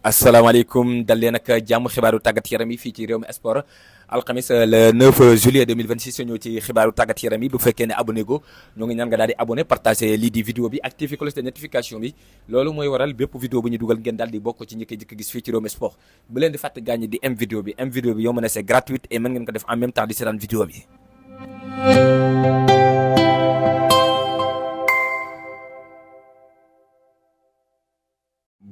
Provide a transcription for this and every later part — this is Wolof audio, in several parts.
asalaamaaleykum dal leen ak jàmm xibaaru tàggat yaram yi fii ci Rewmi Sport alxamis le 9 juillet 2026 ñëw ci xibaaru tàggat yaram yi bu fekkee ne abonné go ñoo ngi ñaan nga daal di abonné partagé lii di vidéo bi activé cloche de notification bi loolu mooy waral bépp vidéo bu ñu dugal ngeen daal di bokk ci njëkk gis fii ci Rewmi Sport bu leen di fàtte gaañ di m vidéo bi yow mën a c'est gratuite et mën ngeen ko def en même temps di seetaan vidéo bi.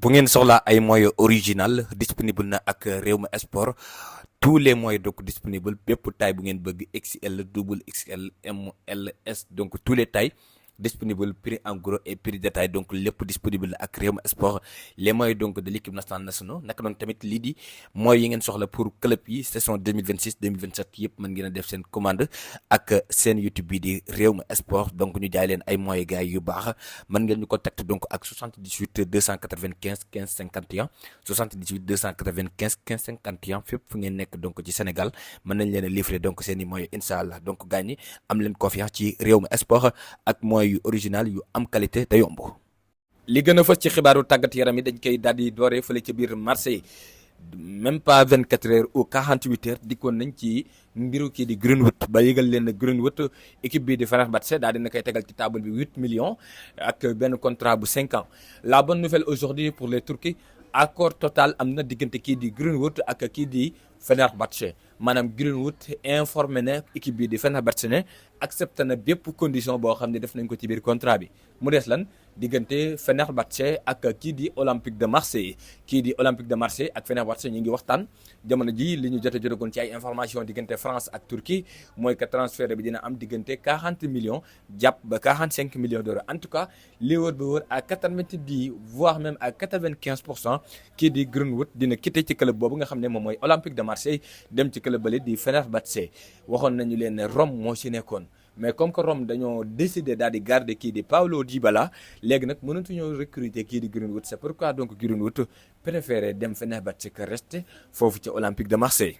bu ngeen soxlaa ay moyens original disponible na ak Rewmi Sport tous les moyens donc disponible bépp taille bu ngeen bëgg XL double XL M L S donc tous les tailles disponible prix en gros et prix détail donc lépp disponible ak Rewmi Sport les moyens donc de l'équipe nationale naka noonu tamit lii di moyens yi ngeen soxla pour club yi saison 2026 2027 yëpp mën ngeen a def seen commande ak seen YouTube bi di Rewmi Sport donc ñu jaay leen ay moyens gars yu baax mën ngeen ñu contacter donc ak 78 295 15 51 78 295 15 51 fépp fu ngeen nekk donc ci Sénégal mën nañ leen a livrer donc seen i moyens incha allah donc gars ñi am leen confiance ci Rewmi Sport ak moyens yu original yu am qualité te yomb. li gën a fës ci xibaaru tàggat yaram yi dañ koy daal di dooree fële ca biir Marseille même pas 24 heures ou 48 heures dikkoon nañ ci mbiru kii di Greenwood ba yëgal leen ne Greenwood équipe bii di Fenerbahçe daal dina koy tegal ci table bi 8 millions ak benn contrat bu 5 ans la bonne nouvelle aujourd'hui pour les Turcs accord total am na diggante kii di Greenwood ak kii di Fenerbahçe maanaam Greenwood informé na équipe bii di Fenerbahçe ne accepté na bépp condition boo xam ne def nañ ko ci biir contrat bi mu des lan diggante Fenerbahçe ak kii di Olympique de Marseille ak Fenerbahçe ñu ngi waxtaan jamono ji li ñu jotagoon ci ay information diggante France ak Turquie mooy que transfert bi dina am diggante 40 millions jàpp ba 45 millions d'euros en tout cas li wër ba wër à 90 voire même à 95% kii di Greenwood dina quitté ci club boobu nga xam ne moom mooy Olympique de Marseille dem ci club bale di Fenerbahçe waxoon nañu leen ne Rome moo ci nekkoon mais comme que Rome dañoo décidé daal di garder kii di Paulo Dybala léegi nag mënatuñoo recruter kii di Greenwood c'est pourquoi donc Greenwood préféré dem Fenerbahçe que rester foofu ci Olympique de Marseille.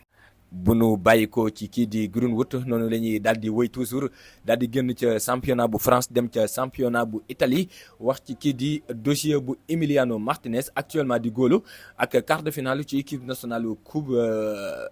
bu nu bàyyi ko ci kii di Greenwood noonu la ñuy daal di wéy toujours daal di génn ca championnat bu France dem ca championnat bu Italie wax ci kii di dossier bu Emiliano Martinez actuellement di góolu ak quart de finale ci équipe nationale coupe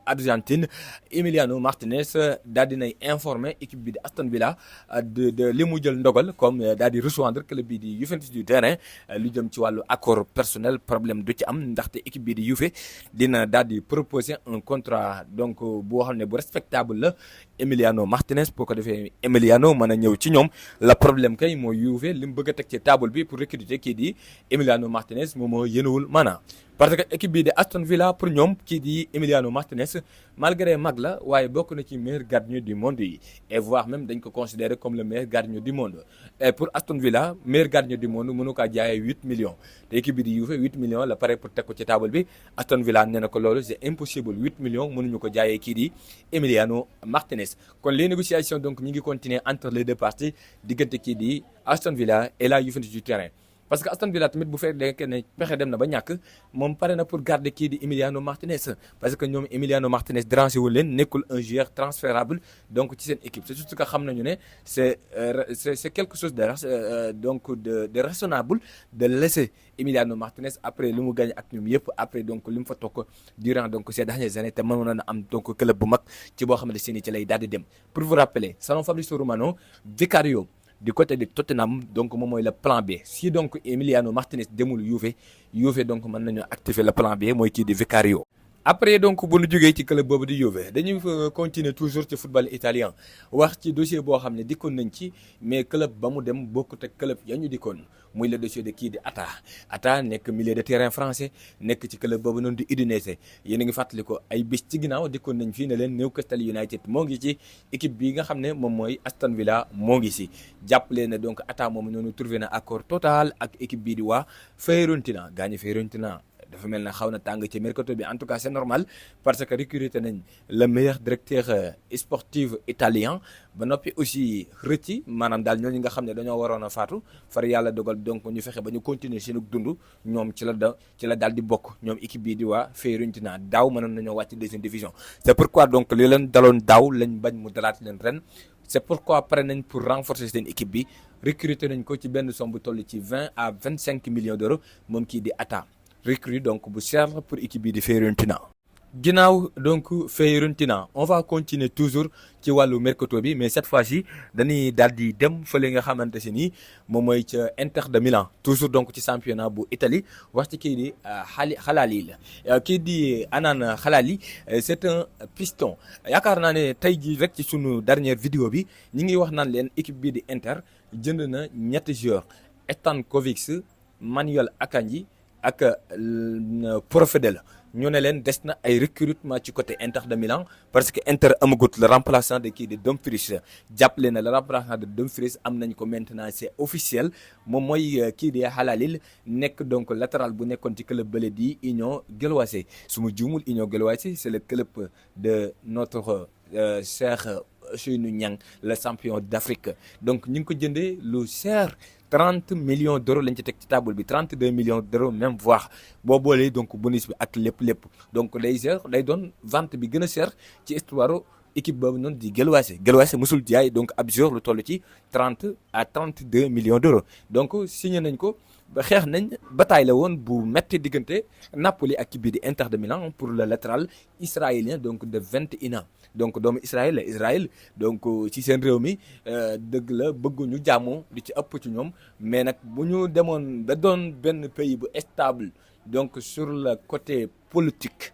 Argentine Emiliano Martinez daal di nay informé équipe bi di Aston Villa de li mu jël ndogal comme daal di rejoindre club bi di Juventus du terrain lu jëm ci wàllu accord personnel problème du ci am ndaxte équipe bi di Juve dina daal di proposer un contrat donc boo xam ne bu respectable la Emiliano Martinez boo ko defee Emiliano mën a ñëw ci ñoom la problème kay mooy Juve li mu bëgg a teg ci table bi pour recruter kii di Emiliano Martinez moom moo yéenewul maanaam parce que équipe bii de Aston Villa pour ñoom kii di Emiliano Martinez malgré mag la waaye bokk na ci meilleur gardien du monde yi et voire même dañ ko considérer comme le meilleur gardien du monde et pour Aston Villa meilleur gardien du monde mënu kaa jaayee 8 millions te équipe bi di Juve 8 millions la pare pour teg ko ci table bi Aston Villa nee na ko loolu c'est impossible 8 millions mënuñu ko jaayee kii di Emiliano Martinez kon les négociations donc ñi ngi continuer entre les deux parties diggante kii di Aston Villa et la Juventus du terrain parce que Aston Villa tamit bu fekkee ne pexe dem na ba ñàkk moom pare na pour garder kii di Emiliano Martinez parce que ñoom Emiliano Martinez dérangé wu leen nekkul un joueur transférable donc ci seen équipe c'est juste que xam nañu ne c'est quelque chose de raisonnable de laisser Emiliano Martinez après li mu gagné ak ñoom yëpp après donc li mu fa toog durant donc ces dernières années te mënoon na am donc club bu mag ci boo xam ne seeni ci lay daal di dem pour vous rappeler selon Fabrizio Romano Vicario du côté de Tottenham donc moom mooy le plan B si donc Emiliano Martinez demul Juve donc mën nañu activer le plan B mooy kii di Vicario. après donc bu ñu jógee ci club boobu di Juve dañuy continuer toujours ci football italien wax ci dossier boo xam ne dikkoon nañ ci mais club ba mu dem bokkut ak club ya ñu dikkoon muy le dossier de kii di Atta nekk milieu de terrain français nekk ci club boobu noonu di Udinese yéen a ngi fàttali ko ay bis ci ginnaaw dikkoon nañ fii ne leen Newcastle United moo ngi ci équipe bi nga xam ne moom mooy Aston Villa moo ngi si jàppale ne donc Atta moom noonu trouvé na accord total ak équipe bii di waa Fiorentina gaañu Fiorentina dafa mel na xaw na tàng ci mercato bi en tout cas c'est normal parce que recruté nañ le meilleur directeur sportif italien ba noppi aussi rëcci maanaam daal ñooñu nga xam ne dañoo waroon a faatu far yàlla dogal donc ñu fexe ba ñu continuer seen dund ñoom ci la daal di bokk ñoom équipe bii di waa Fiorentina daaw mënoon nañoo wàcc deuxième division c'est pourquoi donc li leen daloon daaw lañ bañ mu dalaat leen ren c'est pourquoi pare nañ pour renforcer seen équipe bi recruter nañ ko ci benn somme bu toll ci 20 à 25 millions d'euros moom kii di Atta recrue donc bu cher pour équipe bi di Fiorentina. ginnaaw donc Fiorentina on va continuer toujours ci wàllu mercato bi mais cette fois-ci dañuy daal di dem fële nga xamante si nii moom mooy ca Inter de Milan toujours donc ci championnat bu Italie wax ci kii di Halali la kii di Hanan Halali c'est un piston yaakaar naa ne tey jii rek ci sunu dernière vidéo bi ñi ngi wax naan leen équipe bii di Inter jënd na ñetti joueurs Stankovic Manuel Akanji ak Profedel ñu ne leen des na ay recrutement ci côté Inter de Milan parce que Inter amagut le remplaçant de kii de Dumfries jàppale na le remplaçant de Dumfries am nañ ko maintenant c'est officiel moom mooy kii di Halali nekk donc latéral bu nekkoon ci club bële di Union Guelwaase su ma juumul Union Guelwaase c'est le club de notre cher Seynou Niang le champion d'Afrique donc ñu ngi ko jëndee lu cher 30 millions d'euros lañ ci teg ci table bi 32 millions d'euros même voire boo boolee donc bonus bi ak lépp donc day doon vente bi gën a cher ci histoire équipe boobu noonu di Guelwaase musul jaay donc ab joueur lu toll ci 30 à 32 millions d'euros donc signé nañ ko ba xeex nañ bataille la woon bu metti diggante Napoli ak bii di Inter de Milan pour le latéral israélien donc de 21 ans donc doomu Israël donc ci seen réew mi dëgg la bëgguñu jàmm di ci ëpp ci ñoom mais nag bu ñu demoon ba doon benn pays bu stable donc sur le côté politique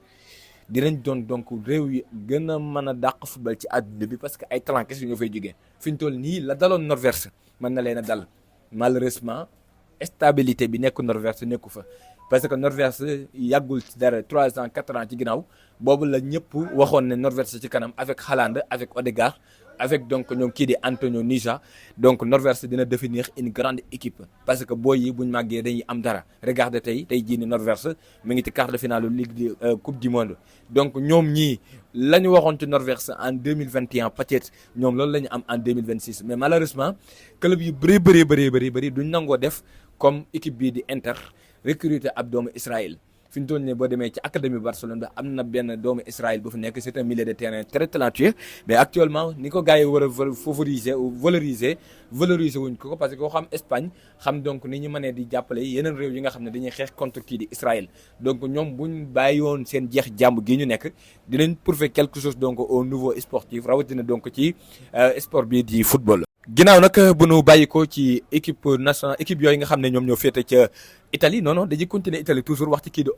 dinañ doon donc réew yi gën a mën a dàq football ci àdduna bi parce que ay talent kese ñoo fay jógee fi ñu toll nii la daloon Norvège mën na leen a dal malheureusement stabilité bi nekk Norvège nekku fa parce que Norvège yàggul ci dara 3 ans 4 ans ci ginnaaw boobu la ñëpp waxoon ne Norvège ci kanam avec Haaland avec Odegaard avec donc ñoom kii di Antonio Nusa donc Norvège dina définir une grande équipe parce que booy yi buñ màggee dañuy am dara regardez tey jii ni Norvège mi ngi ci quart de finale Ligue de Coupe du Monde donc ñoom ñii la ñu waxoon ci Norvège en 2021 peut-être ñoom loolu la ñu am en 2026 mais malheureusement club yu bëri duñ nangoo def comme équipe bii di Inter recruter ab doomu Israël fi ñu toll nii boo demee ci académie Barcelone ba am na benn doomu Israël bu fi nekk c'est un milieu de terrain très talentueux mais actuellement ni ko gars yi war a favoriser ou valoriser wuñ ko parce que koo xam Espagne xam donc ni ñu mënee di jàppale yeneen réew yi nga xam ne dañuy xeex contre kii di Israël donc ñoom buñ bàyyi woon seen jeex jàmm gi ñu nekk dinañ prouver quelque chose donc au niveau sportif rawatina donc ci sport bii di football. ginnaaw nag bu nu bàyyi ko ci équipe nationale équipe yooyu nga xam ne ñoom ñoo féete ca Italie non dañuy continuer Italie toujours wax ci kii di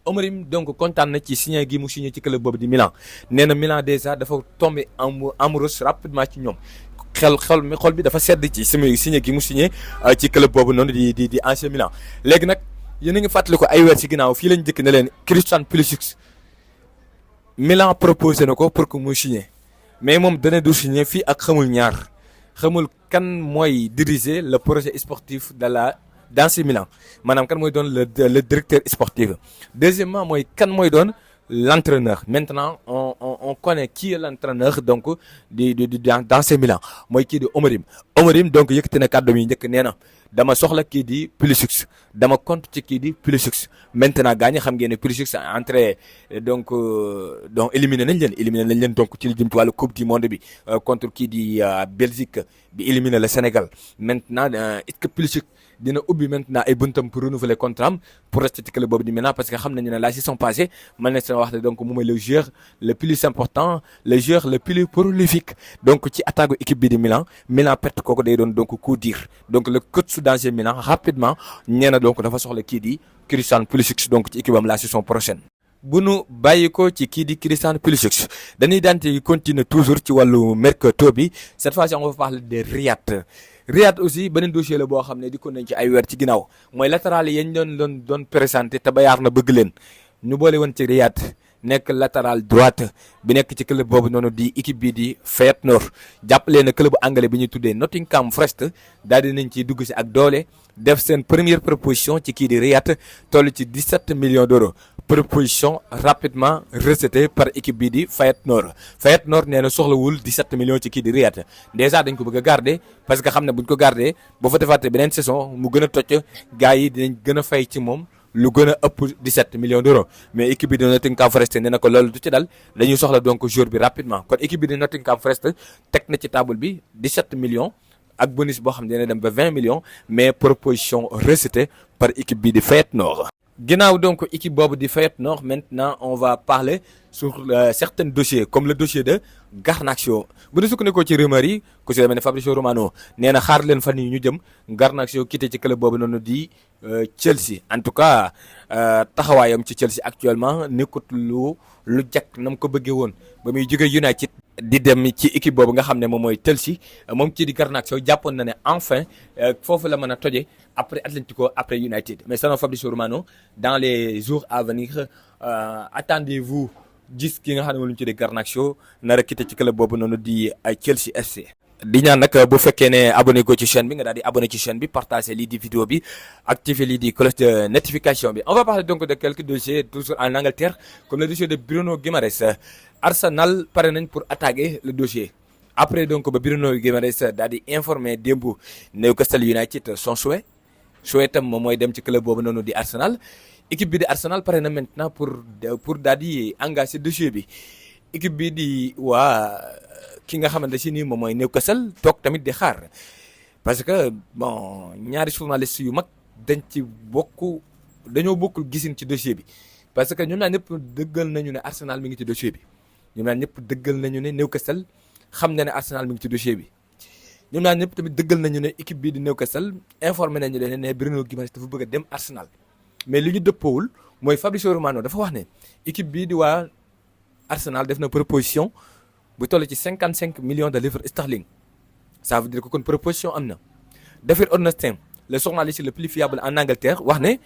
Omerim donc kontaan na ci signé gi mu signé ci club boobu di Milan nee na Milan déjà dafa tombé amoureux rapidement ci ñoom xol bi dafa sedd ci signé gi mu signé ci club boobu noonu di AC Milan léegi nag yéen a ngi fàttali ko ay weer ci ginnaaw fii lañ dëkk ne leen Christian Pulisic Milan proposé na ko pour que mu signé mais moom dana du signé fii ak xamul kan mooy diriger le projet sportif dans ce Milan maanaam kan mooy doon le directeur sportif deuxièmement mooy kan mooy doon l'entraîneur maintenant on connaît qui est l'entraîneur donc dans ce Milan mooy kii di Omerim donc yëkkati na kàddu yi njëkk nee na dama soxla kii di Pulisic dama compte ci kii di Pulisic maintenant gaañ xam ngeen ne Pulisic entré donc éliminé nañ leen donc ci li jëm ci wàllu coupe du monde bi contre kii di Belgique bi éliminé le Sénégal maintenant est-ce que Pulisic dina ubbi maintenant ay buntam pour renouveler contrat am pour rester ci club boobu di Milan parce que xam nañu ne la saison passée mën na seen wax ne donc moom mooy le joueur le plus important le joueur le plus prolifique donc ci attaque équipe bi di Milan perte kooku day doon donc coup dur donc le coach d'AC Milan rapidement ñee na donc dafa soxla kii di Christian Pulisic donc ci équipe am la saison prochaine. bu nu bàyyi ko ci kii di Christian Pulisic dañuy daante continuer toujours ci wàllu mercato bi cette fois-ci on va parler de Riyad aussi beneen dossier la boo xam ne di ko nañ ci ay weer ci ginnaaw mooy latéral yi ñu doon présenté te Bayern na bëgg leen ñu boole woon ci Riyad nekk latéral droite bi nekk ci club boobu noonu di équipe bi di Feyenoord jàppale na club anglais bi ñuy tuddee Nottingham Forest daal di nañ ciy dugg si ak doole def seen première proposition ci kii di Riyad toll ci 17 millions d'euros proposition rapidement rejetée par équipe bi di Feyenoord nee na soxlawul 17 millions ci kii di Riyad déjà dañ ko bëgg a garder parce que xam ne buñ ko garder boo fa defaatee beneen saison mu gën a toj gars yi dinañ gën a fay ci moom lu gën a ëpp 17 millions d'euros mais équipe bi di Nottingham Forest nee na ko loolu du ci dal dañuy soxla donc joueur bi rapidement kon équipe bi di Nottingham Forest teg na ci table bi 17 millions ak bonus boo xam ne dina dem ba 20 millions mais proposition rejetée par équipe bi di Feyenoord. ginnaaw donc équipe boobu di Feyenoord maintenant on va parler sur certains dossiers comme le dossier de Garnacho bu ñu sukkandikoo ci rumeur yi ku si demee ne Fabrizio Romano nee na xaar leen fan yi ñu jëm Garnacho quitté ci club boobu noonu di Chelsea en tout cas taxawaayam ci Chelsea actuellement nekkut lu jekk na mu ko bëggee woon ba muy jógee United di dem ci équipe boobu nga xam ne moom mooy Chelsea moom kii di Garnacho jàppoon na ne enfin foofu la mën a toje après Atlético après United mais selon Fabrizio Romano dans les jours à venir attendez-vous gis ki nga xam ne moom la ñu tuddee Garnacho nar a quitté ci club boobu noonu di Chelsea FC. di ñaan nag bu fekkee ne abonné ko ci chaîne bi nga daal di abonné ci chaîne bi partagé lii di vidéo bi activé lii di cloche de notification bi on va parler donc de quelques dossiers toujours en Angleterre comme le dossier de Bruno Guimaraes. Arsenal pare nañ pour attaquer le dossier après donc ba Bruno Guimaraes daal di informé démb Newcastle United son souhait tam moom mooy dem ci club boobu noonu di Arsenal équipe bi di Arsenal pare na maintenant pour daal di engagé dossier bi équipe bi di waa ki nga xamante si nii moom mooy Newcastle toog tamit di xaar parce que bon ñaari journaliste yu mag dañoo bokkul gisin ci dossier bi parce que ñun naa ñëpp dëggal nañu ne Arsenal mi ngi ci dossier bi ñun naa ñëpp dëggal nañu ne Newcastle xam na ne Arsenal mi ngi ci dossier bi ñun naa ñëpp tamit dëggal nañu ne équipe bii di Newcastle informé nañu leen ne Bruno Guimaraes dafa bëgg a dem Arsenal mais li ñu dëppoowul mooy Fabrizio Romano dafa wax ne équipe bii di waa Arsenal def na proposition bu toll ci 55 millions de livres sterling ça veut dire que kon proposition am na David Ornstein le journaliste le plus fiable en Angleterre wax ne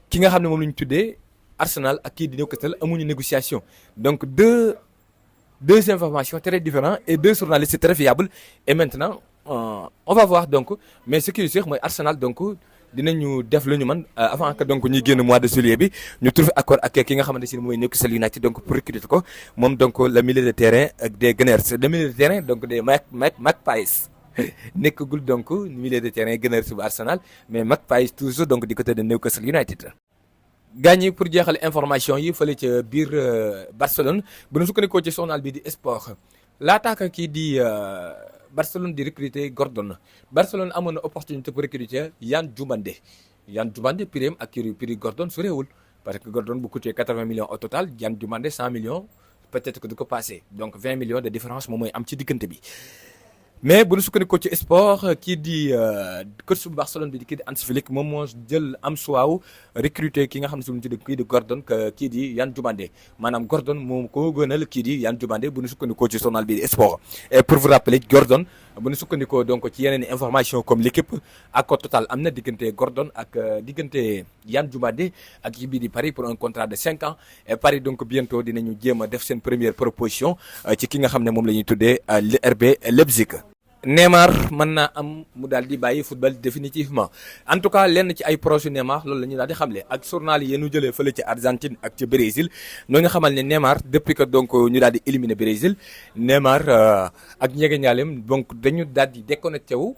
ki nga xam ne moom la ñu tuddee Arsenal ak kii di Newcastle amuñu négociation donc deux informations très différentes et deux journalistes très fiables et maintenant on va voir donc mais ce qui est sûr mooy Arsenal donc dinañu def lu ñu mën avant que donc ñuy génn mois de juillet bi ñu trouver accord ak ki nga xamante si mooy Newcastle United donc pour recruter ko moom donc le milieu de terrain ak des Gunners le milieu de terrain donc des Magpies nekkagul donc milieu de terrain Gunners bu Arsenal mais Magpies toujours donc du côté de Newcastle United. gaañ pour jeexal information yi fële ca biir Barcelone bu ñu sukkandikoo ci journal bi di Sport l'attaque kii di Barcelone di recruter Gordon Barcelone amoon na opportunité pour recruter Yann Diomandé prix ak prix Gordon su réewul parce que Gordon bu coûté 80 millions au total Yann Diomandé 100 millions peut-être que du ko passé donc 20 millions de différence moom mooy am ci diggante bi. mais bu ñu sukkandikoo ci Sport kii di coach bu Barcelone bi di kii di Hans Flick moom moo jël am suwaaw recruter ki nga xam ne suñu tuddee kii di Gordon kii di Yann Diomandé maanaam Gordon moom ko gënal kii di Yann Diomandé bu ñu sukkandikoo ci journal bi di Sport. et pour vous rappeler Gordon bu ñu sukkandikoo donc ci yeneen information comme l'équipe accord total am na diggante Gordon ak diggante Yann Diomandé ak kii bii di Paris pour un contrat de 5 ans et Paris donc bientôt dinañu jéem a def seen première proposition ci ki nga xam ne moom la ñuy tuddee RB Leipzig. Neymar mën naa am mu daal di bàyyi football définitivement en tout cas lenn ci ay projet Neymar loolu la ñu daal di xamle ak journal yi ñu jëlee fële ci Argentine ak ci Brésil ñoo nga xamal ne Neymar depuis que donc ñu daal di éliminer Brésil Neymar ak ñegeñaaleem donc dañu daal di déconnecté wu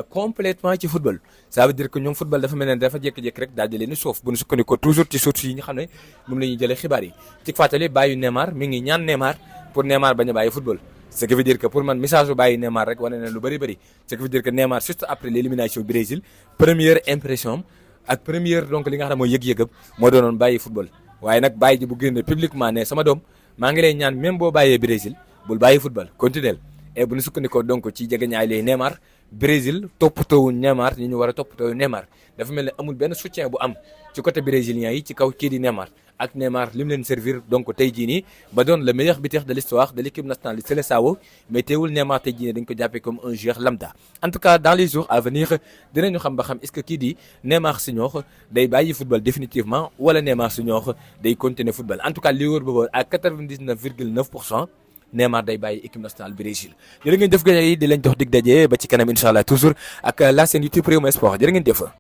complètement ci football ça veut dire que ñoom football dafa mel ne dafa jékki-jékki rek daal di leen di suuf bu ñu sukkandikoo toujours ci sources yi nga xam ne moom la ñuy jëlee xibaar yi ci fàttali bàyyi Neymar mi ngi ñaan Neymar pour Neymar bañ a bàyyi football. ce qui veut dire que pour man message bu bàyyi Neymar rek wane na lu bëri ce qui veut dire que Neymar juste après l'élimination Brésil première impression ak première donc li nga xam ne mooy yëg-yëgam moo doonoon bàyyi football waaye nag bàyyi ji bu génne publiquement ne sama doom maa ngi lay ñaan même boo bàyyee Brésil bul bàyyi football continuel et bu ñu sukkandikoo donc ci jegeñaay lay Neymar Brésil toppatoo Neymar ni ñu war a toppatoo Neymar dafa mel ne amul benn soutien bu am ci côté brésilien yi ci kaw kii di Neymar ak Neymar li mu leen servir donc tey jii nii ba doon le meilleur buteur de l'histoire de l'équipe nationale de Seleção mais teewul Neymar tey jii nii dañ ko jàppee comme un joueur lambda. en tout cas dans les jours à venir dinañu xam ba xam est-ce que kii di Neymar Senior day bàyyi football définitivement wala Neymar Senior day continuer football en tout cas li wóor ba wóor à 99,9% Neymar day bàyyi équipe nationale Brésil. jërë ngeen jëf gars yi di leen jox dig daje ba ci kanam incha allah toujours ak la chaîne YouTube Rewmi Sport jërë ngeen jëf.